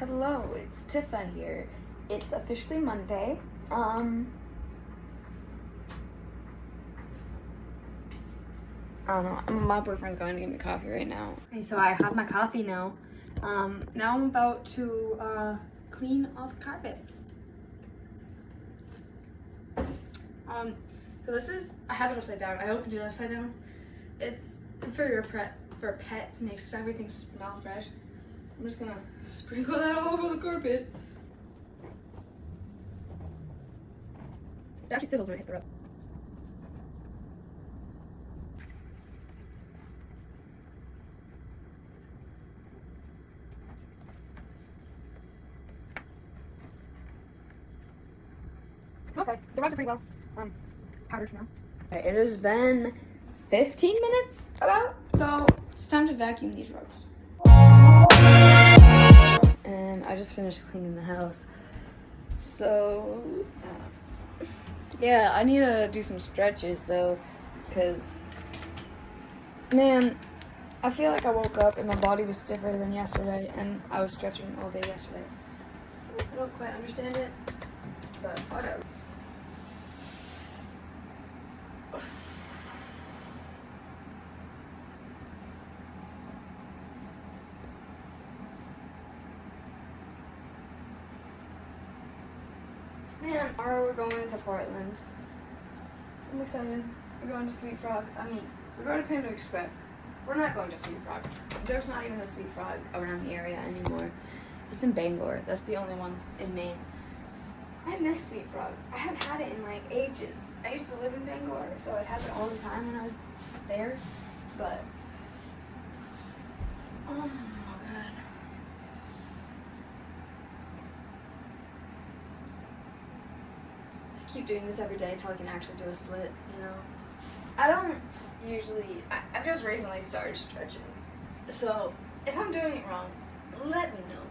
Hello, it's Tifa here. It's officially Monday. I don't know. My boyfriend's going to get me coffee right now. Okay, so I have my coffee now. Now I'm about to clean all the carpets. So this is, I have it upside down. I opened it upside down. It's for your pets, makes everything smell fresh. I'm just gonna sprinkle that all over the carpet. It actually sizzles when it hits the rug. Okay, the rugs are pretty well powdered now. Okay, it has been 15 minutes about, so it's time to vacuum these rugs. And I just finished cleaning the house. So, yeah, I need to do some stretches though, because, man, I feel like I woke up and my body was stiffer than yesterday, and I was stretching all day yesterday. So I don't quite understand it, but whatever. Man, tomorrow we're going to Portland. I'm excited. We're going to Sweet Frog. We're going to Panda Express. We're not going to Sweet Frog. There's not even a Sweet Frog around the area anymore. It's in Bangor. That's the only one in Maine. I miss Sweet Frog. I haven't had it in like ages. I used to live in Bangor, so I'd have it all the time when I was there. But, oh my god. Keep doing this every day until I can actually do a split, you know. I don't usually, I've just recently started stretching. So if I'm doing it wrong, let me know.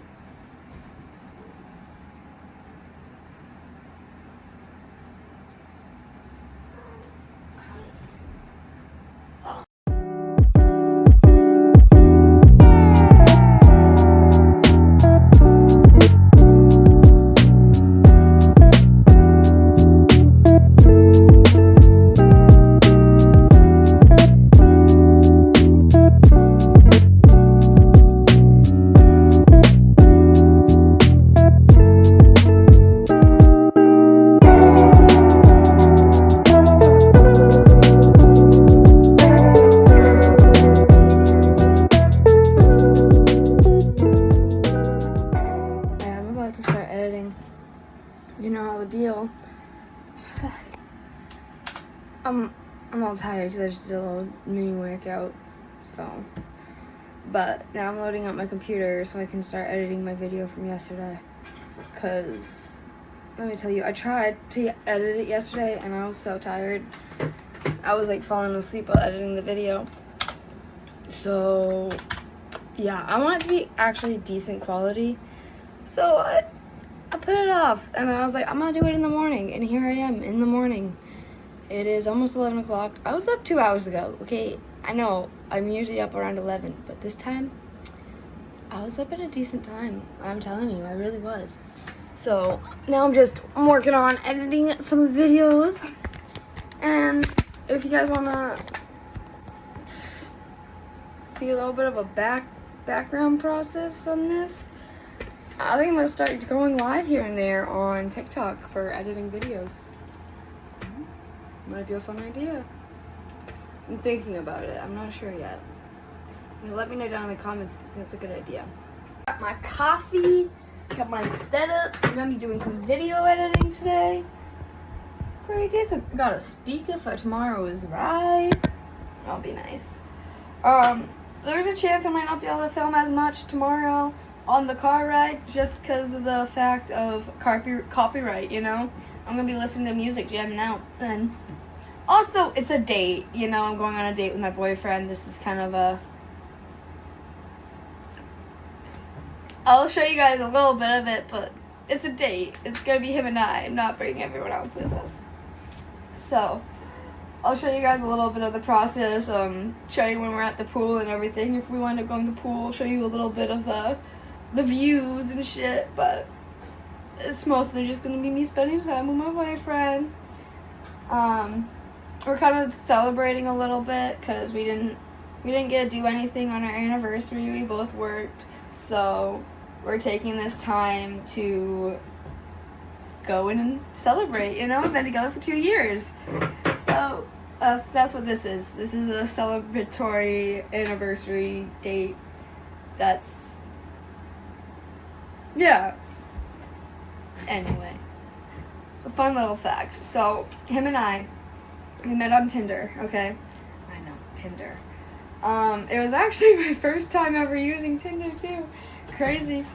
You know the deal. I'm all tired because I just did a little mini workout, so. But now I'm loading up my computer so I can start editing my video from yesterday. Cause let me tell you, I tried to edit it yesterday and I was so tired. I was like falling asleep while editing the video. So yeah, I want it to be actually decent quality. So I put it off, and I was like, I'm gonna do it in the morning, and here I am in the morning. It is almost 11 o'clock. I was up 2 hours ago, okay? I know, I'm usually up around 11, but this time, I was up at a decent time. I'm telling you, I really was. So, now I'm working on editing some videos, and if you guys wanna see a little bit of a background process on this, I think I'm gonna start going live here and there on TikTok for editing videos. Might be a fun idea. I'm thinking about it. I'm not sure yet. Let me know down in the comments if that's a good idea. Got my coffee, got my setup. I'm gonna be doing some video editing today. Pretty decent. Got a speaker for tomorrow's ride. That'll be nice. There's a chance I might not be able to film as much tomorrow on the car ride, just because of the fact of copyright, you know? I'm gonna be listening to music, jamming out, and also, it's a date, you know? I'm going on a date with my boyfriend. This is kind of a... I'll show you guys a little bit of it, but it's a date. It's gonna be him and I. I'm not bringing everyone else with us. So, I'll show you guys a little bit of the process, show you when we're at the pool and everything. If we wind up going to the pool, I'll show you a little bit of the views and shit, but it's mostly just gonna be me spending time with my boyfriend. We're kind of celebrating a little bit because we didn't get to do anything on our anniversary. We both worked, so we're taking this time to go in and celebrate. You know, we've been together for 2 years, so that's what this is. This is a celebratory anniversary date. Yeah. Anyway, a fun little fact. So him and I, we met on Tinder. Okay, I know, Tinder. It was actually my first time ever using Tinder too. Crazy.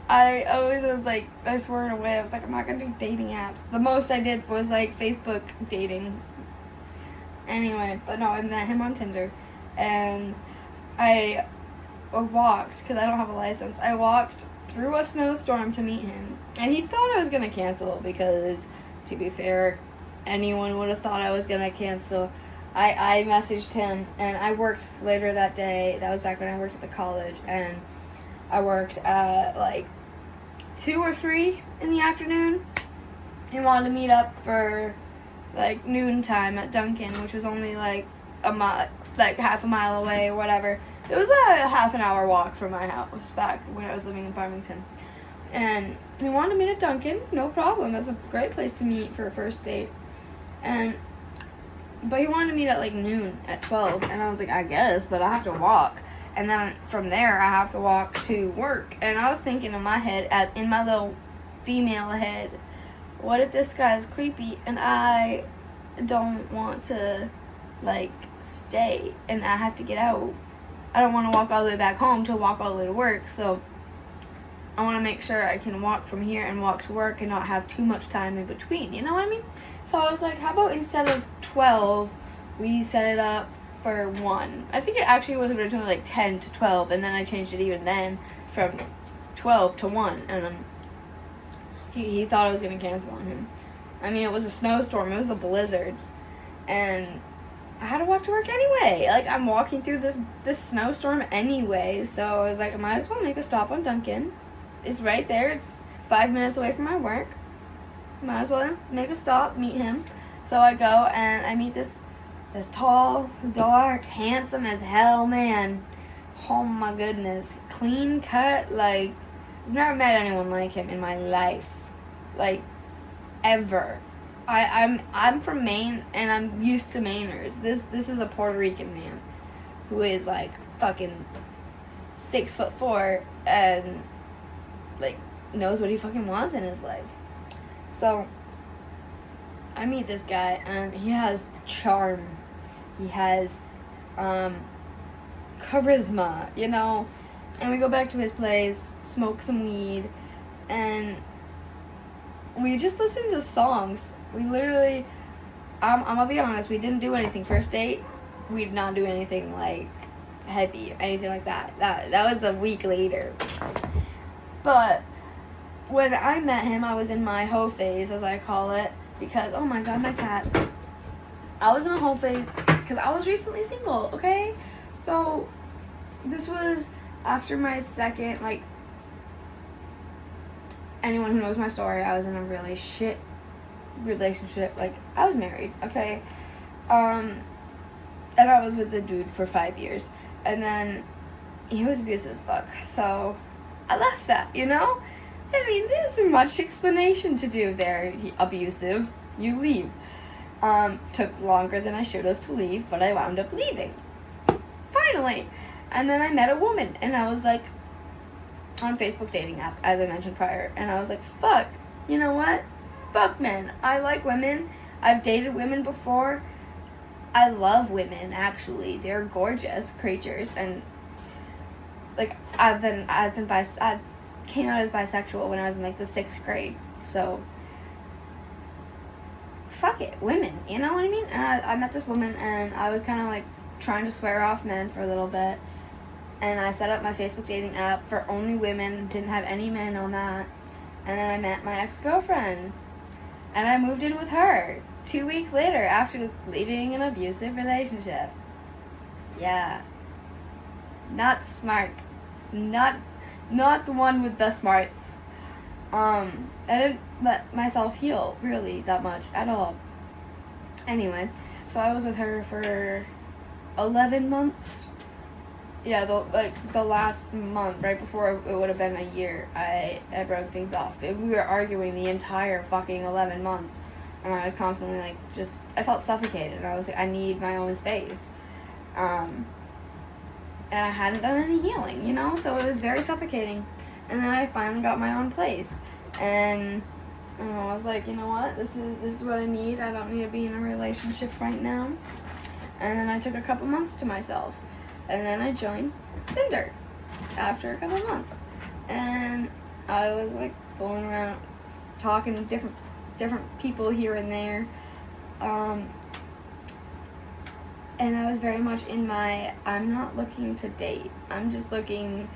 I always was like, I swore away. I was like, I'm not gonna do dating apps. The most I did was like Facebook dating. Anyway, but no, I met him on Tinder, and I walked, because I don't have a license, I walked through a snowstorm to meet him. And he thought I was gonna cancel because, to be fair, anyone would have thought I was gonna cancel. I messaged him, and I worked later that day. That was back when I worked at the college, and I worked at like 2 or 3 in the afternoon. He wanted to meet up for like noon time at Dunkin', which was only like half a mile away or whatever. It was a half an hour walk from my house back when I was living in Farmington. And he wanted to meet at Dunkin', no problem. That's a great place to meet for a first date. But he wanted to meet at like noon, at 12. And I was like, I guess, but I have to walk. And then from there, I have to walk to work. And I was thinking in my head, in my little female head, what if this guy is creepy and I don't want to, like, stay and I have to get out? I don't want to walk all the way back home to walk all the way to work, so I want to make sure I can walk from here and walk to work and not have too much time in between, you know what I mean? So I was like, how about instead of 12, we set it up for 1. I think it actually was originally like 10 to 12, and then I changed it even then from 12 to 1, and he thought I was going to cancel on him. I mean, it was a snowstorm, it was a blizzard, and I had to walk to work anyway. Like, I'm walking through this snowstorm anyway, so I was like, I might as well make a stop on Dunkin'. It's right there. It's 5 minutes away from my work. Might as well make a stop, meet him. So I go, and I meet this tall, dark, handsome as hell man. Oh my goodness. Clean cut, like, I've never met anyone like him in my life. Like, ever. I'm from Maine, and I'm used to Mainers. This is a Puerto Rican man who is like fucking 6'4" and like knows what he fucking wants in his life. So I meet this guy, and he has charm. He has charisma, you know. And we go back to his place, smoke some weed, and we just listen to songs. We literally, I'm gonna be honest, we didn't do anything. First date, we did not do anything like heavy, anything like that. That was a week later. But when I met him, I was in my hoe phase, as I call it, because, oh my god, my cat. I was in a hoe phase because I was recently single, okay? So this was after my second, like, anyone who knows my story, I was in a really shit relationship. Like, I was married, okay? And I was with the dude for 5 years. And then he was abusive as fuck. So I left that, you know? I mean, there's much explanation to do there. Abusive, you leave. Took longer than I should have to leave, but I wound up leaving. Finally. And then I met a woman, and I was like, on Facebook dating app, as I mentioned prior, and I was like, fuck, you know what? Fuck men. I like women. I've dated women before. I love women, actually. They're gorgeous creatures, and like I came out as bisexual when I was in like the 6th grade. So fuck it, women, you know what I mean? And I met this woman, and I was kind of like trying to swear off men for a little bit, and I set up my Facebook dating app for only women, didn't have any men on that. And then I met my ex-girlfriend, and I moved in with her 2 weeks later after leaving an abusive relationship. Yeah. Not smart. Not Not the one with the smarts. I didn't let myself heal really that much at all. Anyway, so I was with her for 11 months. Yeah, the last month, right before it would have been a year, I broke things off. We were arguing the entire fucking 11 months. And I was constantly like, I felt suffocated. And I was like, I need my own space. And I hadn't done any healing, you know? So it was very suffocating. And then I finally got my own place. And I was like, you know what? This is what I need. I don't need to be in a relationship right now. And then I took a couple months to myself. And then I joined Tinder after a couple months. And I was like fooling around, talking to different people here and there. And I was very much in my, I'm not looking to date. I'm just looking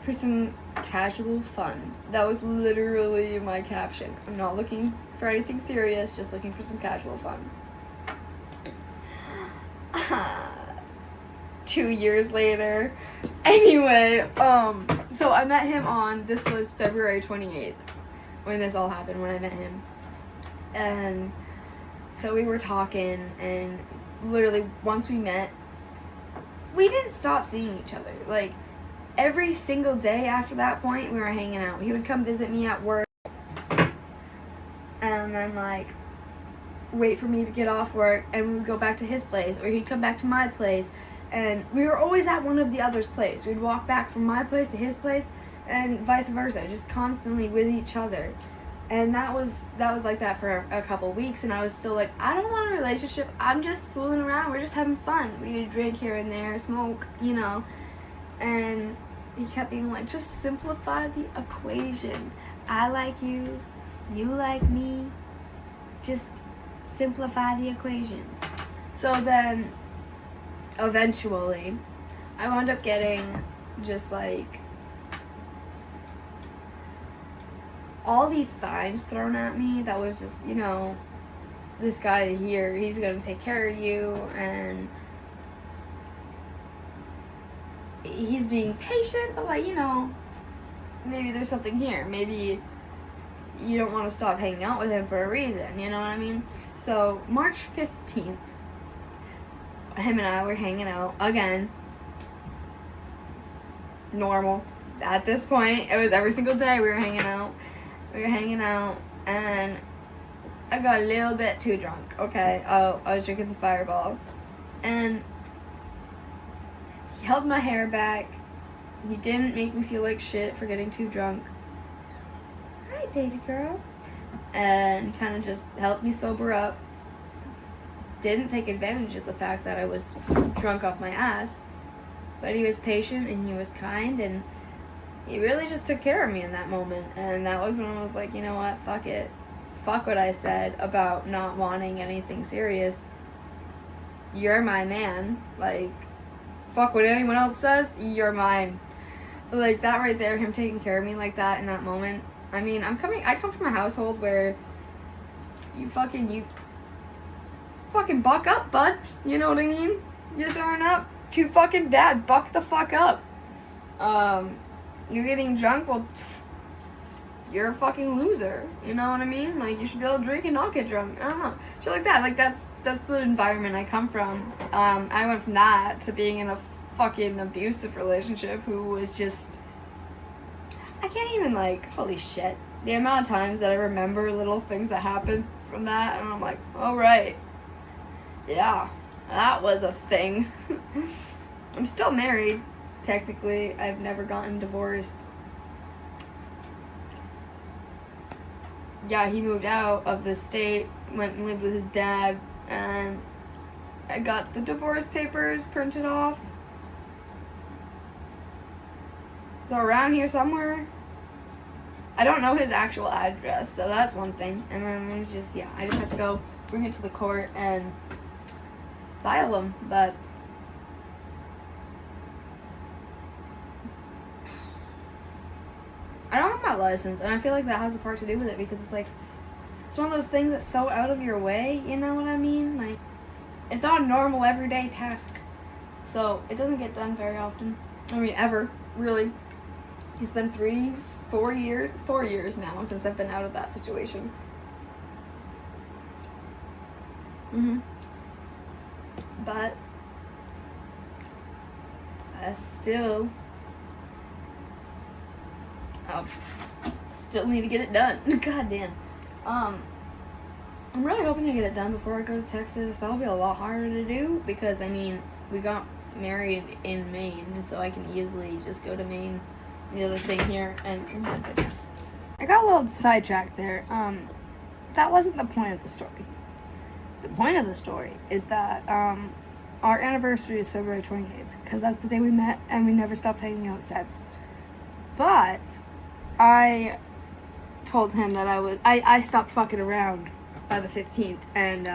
for some casual fun. That was literally my caption. I'm not looking for anything serious, just looking for some casual fun. 2 years later. Anyway, so I met him this was February 28th when this all happened, when I met him. And so we were talking, and literally once we met, we didn't stop seeing each other. Like, every single day after that point, we were hanging out. He would come visit me at work, and then, like, wait for me to get off work, and we would go back to his place, or he'd come back to my place, and we were always at one of the other's place. We'd walk back from my place to his place, and vice versa, just constantly with each other. And that was like that for a couple weeks, and I was still like, I don't want a relationship. I'm just fooling around. We're just having fun. We would drink here and there, smoke, you know. And he kept being like, just simplify the equation. I like you. You like me. Just simplify the equation. So then, eventually, I wound up getting just like all these signs thrown at me that was just, you know, this guy here, he's gonna take care of you, and he's being patient, but like, you know, maybe there's something here. Maybe you don't want to stop hanging out with him for a reason, you know what I mean? So March 15th, him and I were hanging out again. Normal. At this point, it was every single day we were hanging out. And I got a little bit too drunk, okay? I was drinking some Fireball. And he held my hair back. He didn't make me feel like shit for getting too drunk. Hi, baby girl. And he kind of just helped me sober up. Didn't take advantage of the fact that I was drunk off my ass. But he was patient, and he was kind, and he really just took care of me in that moment. And that was when I was like, you know what, fuck it. Fuck what I said about not wanting anything serious. You're my man. Like, fuck what anyone else says, you're mine. Like, that right there, him taking care of me like that in that moment. I mean, I come from a household where you fucking buck up, bud. You know what I mean? You're throwing up too fucking bad. Buck the fuck up. You're getting drunk, well, you're a fucking loser. You know what I mean? Like, you should be able to drink and not get drunk. I don't know. Shit like that. Like, that's the environment I come from. I went from that to being in a fucking abusive relationship who was just, I can't even, like, holy shit. The amount of times that I remember little things that happened from that, and I'm like, oh, right. Yeah, that was a thing. I'm still married, technically. I've never gotten divorced. Yeah, he moved out of the state, went and lived with his dad, and I got the divorce papers printed off. They're around here somewhere. I don't know his actual address, so that's one thing. And then there's just, yeah, I just have to go bring it to the court and file them, but I don't have my license, and I feel like that has a part to do with it, because it's like, it's one of those things that's so out of your way, you know what I mean? Like, it's not a normal everyday task, so it doesn't get done very often. I mean, ever, really. It's been 4 years now since I've been out of that situation. But I still need to get it done. God damn. I'm really hoping to get it done before I go to Texas. That'll be a lot harder to do because, I mean, we got married in Maine, so I can easily just go to Maine, the other thing here, and oh my goodness. I got a little sidetracked there. That wasn't the point of the story. The point of the story is that, our anniversary is February 28th, because that's the day we met, and we never stopped hanging out since. But I told him that I stopped fucking around by the 15th, and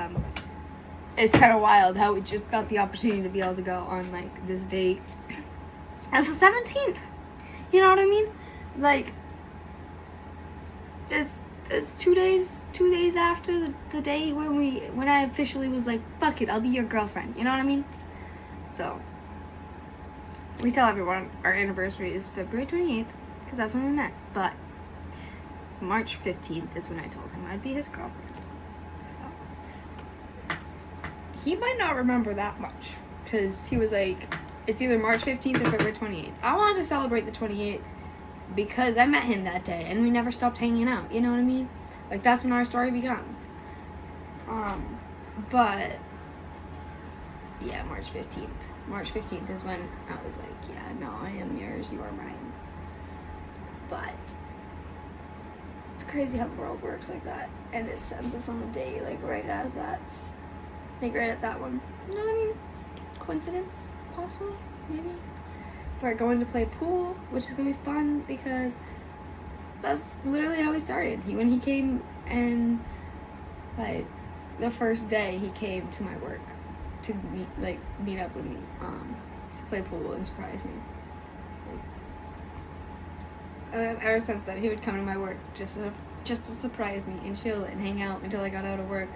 it's kind of wild how we just got the opportunity to be able to go on, like, this date. It was the 17th, you know what I mean? Like, it's 2 days after the day when I officially was like, fuck it, I'll be your girlfriend, you know what I mean? So, we tell everyone our anniversary is February 28th, because that's when we met, but March 15th is when I told him I'd be his girlfriend. So, he might not remember that much, because he was like, it's either March 15th or February 28th. I wanted to celebrate the 28th because I met him that day, and we never stopped hanging out, you know what I mean? Like, that's when our story began. But, yeah, March 15th. March 15th is when I was like, yeah, no, I am yours, you are mine. But it's crazy how the world works like that, and it sends us on a date, like, right at that one. You know what I mean? Coincidence? Possibly? Maybe? We're going to play pool, which is going to be fun, because that's literally how we started. When he came, and, like, the first day he came to my work to meet up with me, to play pool and surprise me. And ever since then, he would come to my work just to surprise me and chill and hang out until I got out of work,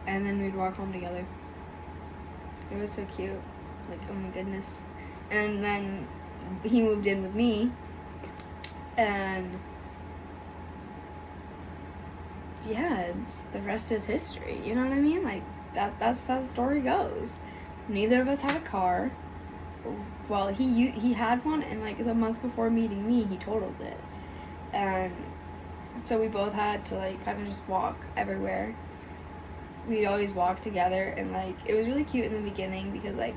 and then we'd walk home together. It was so cute. Like, oh my goodness. And then he moved in with me, and yeah, the rest is history, you know what I mean? Like, that's how the story goes. Neither of us had a car. Well, he had one, and like the month before meeting me, he totaled it, and so we both had to like kind of just walk everywhere. We'd always walk together, and like it was really cute in the beginning because like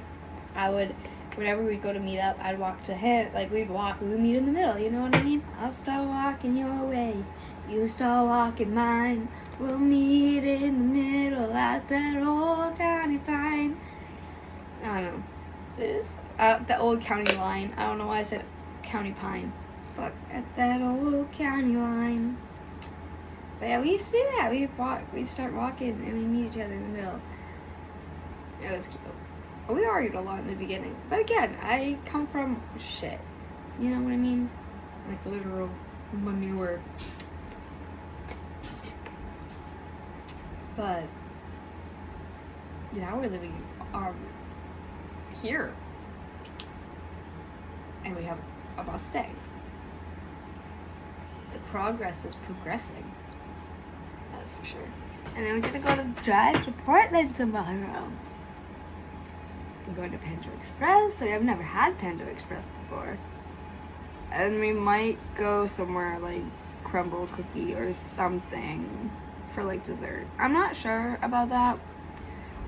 whenever we'd go to meet up, I'd walk to him. Like we would meet in the middle, you know what I mean? I'll start walking your way, you start walking mine. We'll meet in the middle at that old county pine. I don't know. It's the old county line. I don't know why I said county pine. But at that old county line. But yeah, we used to do that. We'd start walking and we'd meet each other in the middle. It was cute. We argued a lot in the beginning. But again, I come from shit. You know what I mean? Like literal manure. But now we're living here. And we have a Mustang. The progress is progressing. That's for sure. And then we're gonna go to drive to Portland tomorrow. We're going to Panda Express. I've never had Panda Express before. And we might go somewhere like Crumble Cookie or something for like dessert. I'm not sure about that.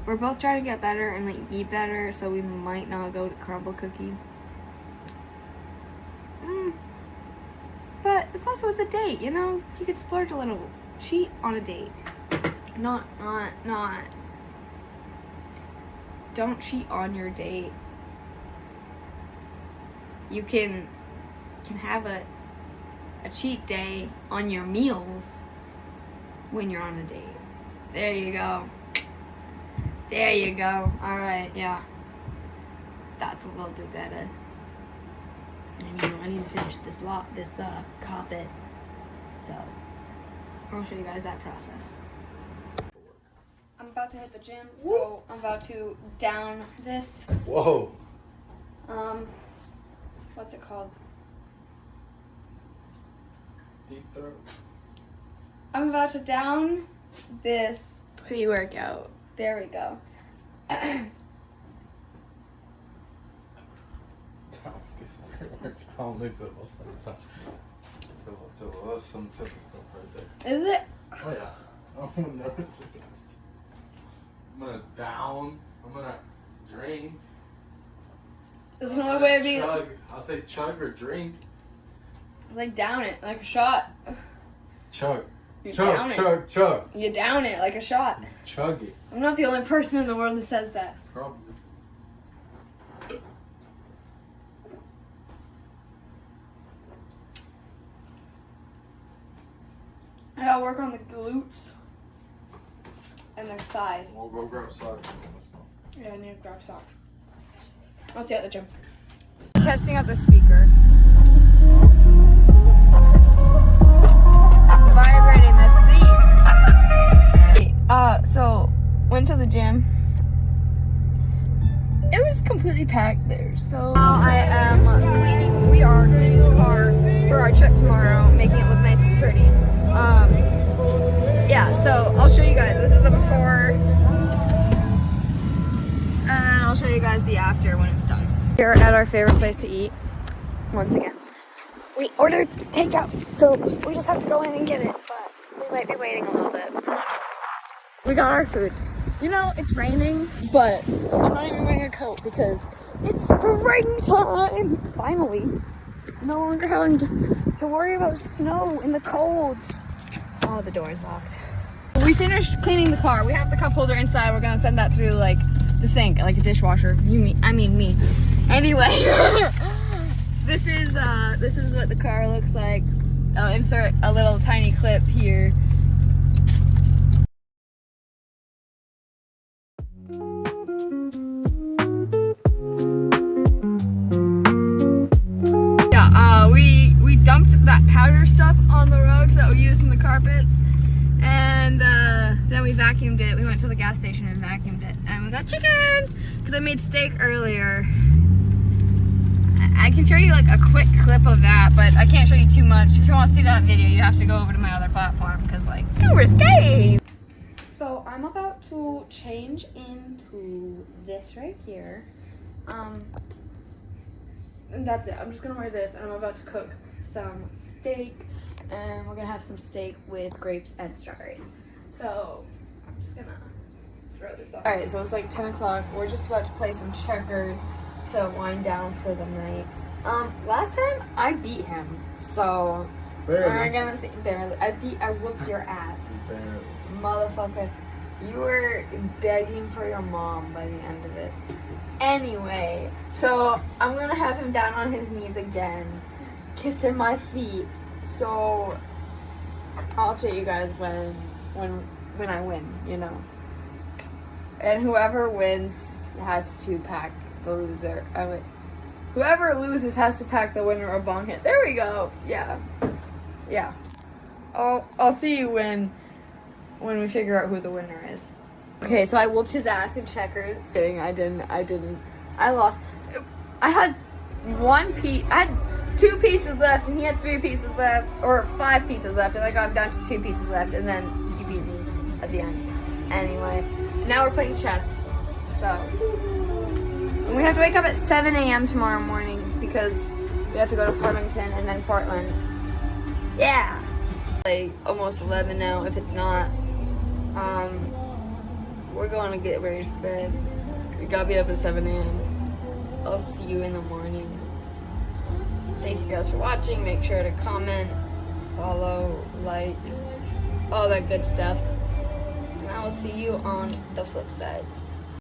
We're both trying to get better and like eat better, so we might not go to Crumble Cookie. But it's also a date, you know? You could splurge a little. Cheat on a date. Not. Don't cheat on your date. You can have a cheat day on your meals when you're on a date. There you go. There you go. Alright, yeah. That's a little bit better. And I need to finish this carpet. So, I'll show you guys that process. I'm about to hit the gym, so I'm about to down this. Whoa. What's it called? Deep throat. I'm about to down this pre-workout. There we go. Only to some type of stuff right there. Is it? Oh yeah. I'm gonna notice it. I'm gonna down. I'm gonna drink. There's no way of being. Chug. I'll say chug or drink. Like down it, like a shot. Chug. You Chug, down chug, it. chug. You down it like a shot. Chug it. I'm not the only person in the world that says that. Probably. I gotta work on the glutes and the thighs. We'll go grab socks. Let's go. Yeah, I need to grab socks. I'll see you at the gym. Testing out the speaker. It's vibrating the seat. So went to the gym. It was completely packed there. So now I am cleaning. We are cleaning the car for our trip tomorrow, making it look nice and pretty. Yeah. So I'll show you guys. This is the before, and then I'll show you guys the after when it's done. Here at our favorite place to eat. Once again, we ordered takeout, so we just have to go in and get it. But we might be waiting a little bit. We got our food. You know, it's raining, but I'm not even wearing a coat because it's springtime. Finally, no longer having to worry about snow in the cold. Oh, the door is locked. We finished cleaning the car. We have the cup holder inside. We're gonna send that through like the sink, like a dishwasher. I mean me. Anyway, this is what the car looks like. I'll insert a little tiny clip here. We dumped that powder stuff on the rugs that we used in the carpets, and then we vacuumed it. We went to the gas station and vacuumed it, and we got chicken because I made steak earlier. I can show you like a quick clip of that, but I can't show you too much. If you want to see that video, you have to go over to my other platform because like too risque. So I'm about to change into this right here. And that's it. I'm just gonna wear this, and I'm about to cook some steak, and we're gonna have some steak with grapes and strawberries. So I'm just gonna throw this on. All right, so it's like 10 o'clock. We're just about to play some checkers to wind down for the night. Last time I beat him, so we're gonna see. Barely. I whooped your ass, Barely. motherfucker. You were begging for your mom by the end of it. Anyway, so I'm gonna have him down on his knees again, kissing my feet. So I'll update you guys when I win, you know. And whoever wins has to pack the loser. Whoever loses has to pack the winner a bong hit. There we go. Yeah. I'll see you when we figure out who the winner is. Okay, so I whooped his ass in checkers. I didn't. I lost. I had 2 pieces left, and he had 3 pieces left, or 5 pieces left, and I got him down to 2 pieces left, and then he beat me at the end. Anyway, now we're playing chess. So, and we have to wake up at 7 a.m. tomorrow morning because we have to go to Farmington and then Portland. Yeah. Like almost 11 now, if it's not. We're going to get ready for bed. We gotta be up at 7 a.m. I'll see you in the morning. Thank you guys for watching. Make sure to comment, follow, like, all that good stuff. And I will see you on the flip side.